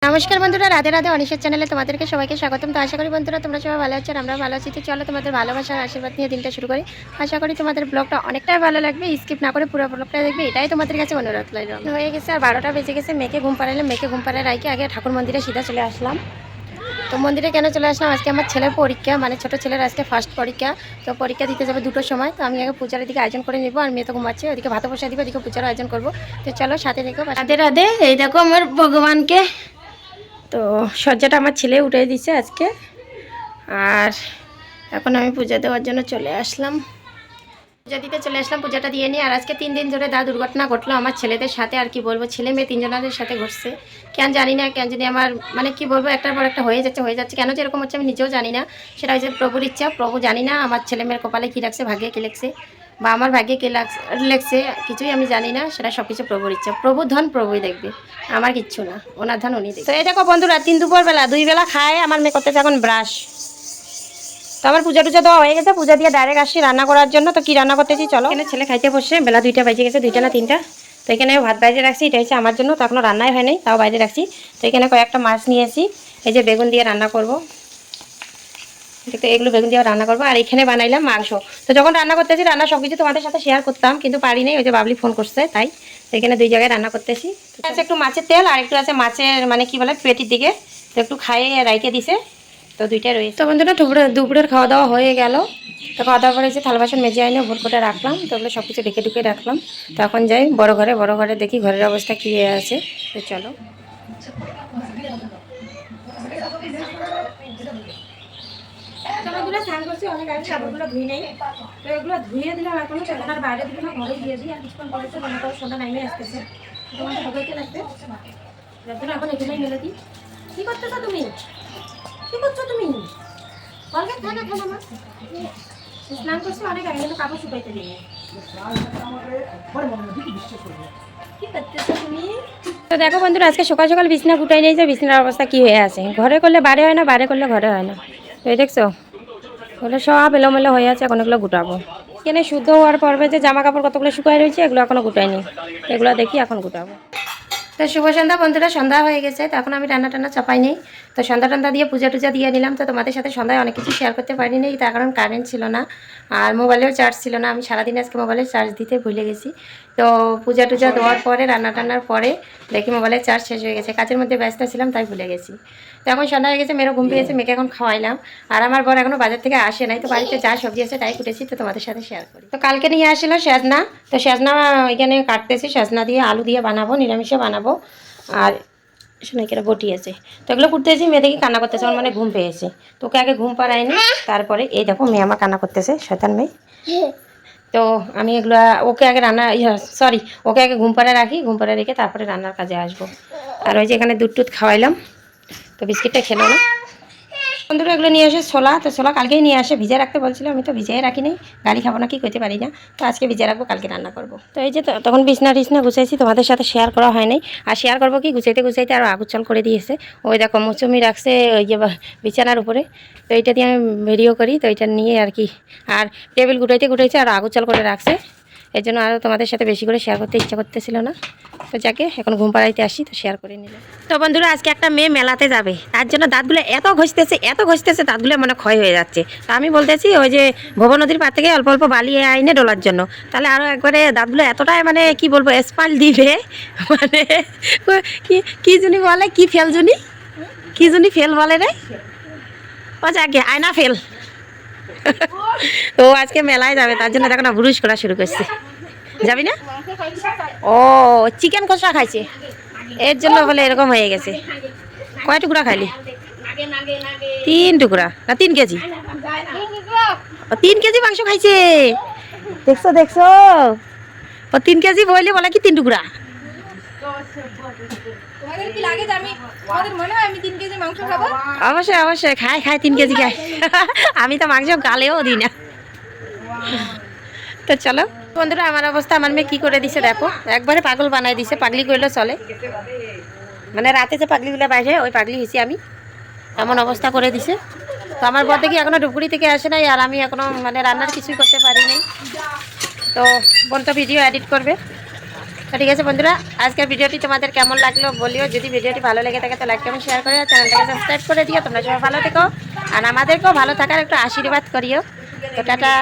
নমস্কার বন্ধুরা, রাধে রাধে। অনিশের চ্যানেলে তোমাদেরকে সবাইকে স্বাগতম। তো আশা করি বন্ধুরা তোমরা সবাই ভালো আছো, আমরা ভালো আছি। তো চলো তোমাদের ভালোবাসার আশীর্বাদ নিয়ে দিনটা শুরু করি। আশা করি তোমাদের ব্লগটা অনেকটাই ভালো লাগবে, স্কিপ না করে পুরো ব্লগটা দেখবে, এটাই তোমাদের কাছে অনুরোধ রইল। হয়ে গেছে আর 12টা বেজে গেছে। মেয়েকে ঘুম পাড়াইলাম, মেয়েকে ঘুম পাড়ায় রাখি আগে ঠাকুর মন্দিরে সিধা চলে আসলাম। তো মন্দিরে কেন চলে আসলাম, আজকে আমার ছেলের পরীক্ষা, মানে ছোটো ছেলের আজকে ফার্স্ট পরীক্ষা। তো পরীক্ষা দিতে যাবে 2টোর সময়। তো আমি আগে পূজার দিকে আয়োজন করে নেবো, আর মেয়ে তো ঘুমাচ্ছে, ওদিকে ভাত বসে দিব, ওদিকে পূজার আয়োজন করবো। তো চলো সাথে দেখো। রাধে রাধে। এই দেখো আমার ভগবানকে, তো সজ্জাটা আমার ছেলে উঠে দিছে আজকে। আর এখন আমি পূজা দেওয়ার জন্য চলে আসলাম, পূজা দিতে চলে আসলাম, পূজাটা দিয়ে নিই। আর আজকে 3 দিন ধরে দুর্ঘটনা ঘটলো আমার ছেলেদের সাথে। আর কি বলবো, ছেলে মেয়ে 3জনের সাথে ঘটছে। কেন জানি না, কেন জানি আমার মানে কি বলবো, একটার পর একটা হয়ে যাচ্ছে। কেন যে এরকম হচ্ছে আমি নিজেও জানি না। সেটা হচ্ছে প্রভুর ইচ্ছা। প্রভু জানি না আমার ছেলে মেয়ের কপালে কী রাখছে, ভাগ্যে কী লেখছে, বা আমার ভাগ্যে কী লেখছে, কিছুই আমি জানি না। সেটা সব কিছু প্রভুর ইচ্ছা। প্রভুর ধন প্রভুই দেখবে, আমার কিচ্ছু না, ওনার ধন উনি দেখবে। তো এই দেখো বন্ধুরা, 3 দুপুরবেলা 2 বেলা খায় আমার মেয়ে করতেছে এখন ব্রাশ। তো আমার পূজা টুজা দেওয়া হয়ে গেছে, পূজা দিয়ে ডাইরেক্ট আসছি রান্না করার জন্য। তো কি রান্না করতেছি চলো। এখানে ছেলে খাইতে বসে, বেলা 2টা বেজে গেছে, 2টা না 3টা। তো এখানে ভাত বাইরে রাখছি, এটা হচ্ছে আমার জন্য। তো এখনো রান্নাই হয় নাই, তাও বাইরে রাখছি। তো এখানে কয়েকটা মাছ নিয়েছি, এই যে বেগুন দিয়ে রান্না করব। তো এগুলো বেগুন দিয়ে রান্না করবো। আর এখানে বানাইলাম মাংস। তো যখন রান্না করতেছি, রান্না সব কিছু তোমাদের সাথে শেয়ার করতাম, কিন্তু পারি নাই, ওই যে বাবলি ফোন করছে তাই। তো এখানে 2 জায়গায় রান্না করতেছি। আছে একটু মাছের তেল, আর একটু আছে মাছের মানে কি বলে পেটির দিকে। তো একটু খাইয়ে রাইখে দিছে, তো 2টাই রয়েছে। তো বন্ধুরা দুপুরের খাওয়া দাওয়া হয়ে গেল। তো খাওয়া দাওয়া করেছি, থালা বাসন মেজে আইনে ভোর করে রাখলাম। তো ওগুলো সব কিছু ঢেকে রাখলাম। তো এখন যাই বড় ঘরে দেখি ঘরের অবস্থা কী আছে। তো চলো। স্নান করছি অনেক আগে, কাপড়গুলো ধুই নেই। তো এগুলো ধুয়ে দিলাম এখনো, তখন আর বাইরে দিলে না, ঘরে দিয়ে দিই। আর কিছুক্ষণ পরে মনে করো সন্ধ্যা নামে আসতেছে, তোমার ঢোকাইতে লাগবে। এখন এখানেই মেলে দিই। কী করতেছো তুমি, কী করছো তুমি? স্নান করছি অনেক আগে, কিন্তু কাপড় শুকাইতে দিই। তো দেখো বন্ধুরা, আজকে সকাল সকাল বিছনা গুটাই নিয়েছে। বিছনার অবস্থা কি হয়ে আছে, ঘরে করলে বাইরে হয় না, বাইরে করলে ঘরে হয় না। তো এই দেখছো, ওগুলো সব এলোমেলো হয়ে আছে। এখন এগুলো গুটাবো। এখানে শুদ্ধ হওয়ার পর্বে যে জামা কাপড় কতগুলো শুকাই রয়েছে, এগুলো এখনো গুটাইনি। এগুলো দেখি এখন গুটাবো। তো শুভ সন্ধ্যা বন্ধুরা, সন্ধ্যা হয়ে গেছে। তো এখন আমি রান্না চাপাই নেই। তো সন্ধ্যা দিয়ে পূজা টুজা দিয়ে নিলাম। তো তোমাদের সাথে সন্ধ্যায় অনেক কিছু শেয়ার করতে পারিনি, তার কারণ কারেন্ট ছিল না, আর মোবাইলেও চার্জ ছিল না। আমি সারাদিন আজকে মোবাইলের চার্জ দিতে ভুলে গেছি। তো পূজা টুজা দেওয়ার পরে রান্নার পরে দেখি মোবাইলের চার্জ শেষ হয়ে গেছে। কাজের মধ্যে ব্যস্ত ছিলাম তাই ভুলে গেছি। তো এখন সন্ধ্যা হয়ে গেছে, মেয়েরও ঘুম পেয়েছে, মেয়েকে এখন খাওয়াইলাম। আর আমার বর এখনও বাজার থেকে আসে নাই। তো বাড়িতে যা সবজি আছে তাই কুটেছি, তো তোমাদের সাথে শেয়ার করি। তো কালকে নিয়ে আসলো সেজনা। তো সেজনা এখানে কাটতেছি, সেজনা দিয়ে আলু দিয়ে বানাবো, নিরামিষে বানাবো। আর সোনাইকেরা বটি আছে। তো এগুলো করতেছি, মেয়ে দেখি কান্না করতেছে, আমার মানে ঘুম পেয়েছে। তো ওকে আগে ঘুম পাড়ায়নি, তারপরে এই দেখো মেয়ে আমার কান্না করতেছে, শয়তান মেয়ে। তো আমি এগুলো ওকে আগে ওকে আগে ঘুম পাড়ায় রাখি, ঘুম পাড়ায় রেখে তারপরে রান্নার কাজে আসবো। আর ওই যে এখানে দুধ খাওয়াইলাম, তো বিস্কিটটা খেলো না। বন্ধুরা এগুলো নিয়ে আসে ছোলা। তো ছোলা কালকেই নিয়ে আসে, ভিজে রাখতে বলছিল, আমি তো ভিজিয়ে রাখি নাই, গাড়ি খাবো না কি করতে পারি না। তো আজকে ভিজে রাখবো, কালকে রান্না করবো। তো এই যে তখন বিছনা গুছাইছি, তোমাদের সাথে শেয়ার করা হয় নাই। আর শেয়ার করবো কি, গুছাইতে আরও আগুচাল করে দিয়েছে। ওই দেখো মৌসুমি রাখছে ওই যে বিছানার উপরে। তো এইটা দিয়ে আমি ভিডিও করি, তো এটা নিয়ে আর কি। আর টেবিল গুটাইছে আর আগুচাল করে রাখছে, এই জন্য আরও তোমাদের সাথে বেশি করে শেয়ার করতে ইচ্ছা করতেছিল না। তো যাকে এখন ঘুম পাড়াইতে আসি, তো শেয়ার করে নিলাম। তো বন্ধুরা আজকে একটা মেয়ে মেলাতে যাবে, তার জন্য দাঁতগুলো এত ঘষতেছে দাঁতগুলো মানে ক্ষয় হয়ে যাচ্ছে। তো আমি বলতেছি ওই যে ভব নদীর পার থেকে অল্প অল্প বালি আইনে ডোলার জন্য, তাহলে আরও একবারে দাঁতগুলো এতটাই মানে কি বলবো স্পাল দিবে, মানে কি জুনি বলে, কি জুনি ফেল বলে রে, ও যাকে আয়না ফেল। ও আজকে মেলায় যাবে, তার জন্য দেখো না ব্রুশ করা শুরু করছে। যাবি না? ও চিকেন কষা খাইছে, এর জন্য বলে এরকম হয়ে গেছে। কয় টুকরা খাইলি? 3 টুকরা না 3 কেজি? 3 কেজি মাংস খাইছে, দেখছো ও 3 কেজি বইলে বলে কি 3 টুকরা। অবশ্যই খায় 3 কেজি খায়। আমি তো মাংস গালেও দিই না। তো চলো বন্ধুরা, আমার অবস্থা আমার মেয়ে কি করে দিছে দেখো, একবারে পাগল বানাই দিছে, পাগলি করলে চলে। মানে রাতে যে পাগলিগুলো বাইরে, ওই পাগলি হয়েছি আমি, এমন অবস্থা করে দিছে। তো আমার বর দেখি এখনো ডুবুরি থেকে আসে নাই, আর আমি এখনো মানে রান্নার কিছুই করতে পারি নাই। তো বোন তো ভিডিও এডিট করবে, তো ঠিক আছে বন্ধুরা, আজকের ভিডিওটি তোমাদের কেমন লাগলো বলিও। যদি ভিডিওটি ভালো লেগে থাকে তো লাইক কমেন্ট শেয়ার করে চ্যানেলটাকে সাবস্ক্রাইব করে দিও। তোমরা সবাই ভালো থেকো আর আমাদেরকেও ভালো থাকার একটু আশীর্বাদ করিও। তো টাটা।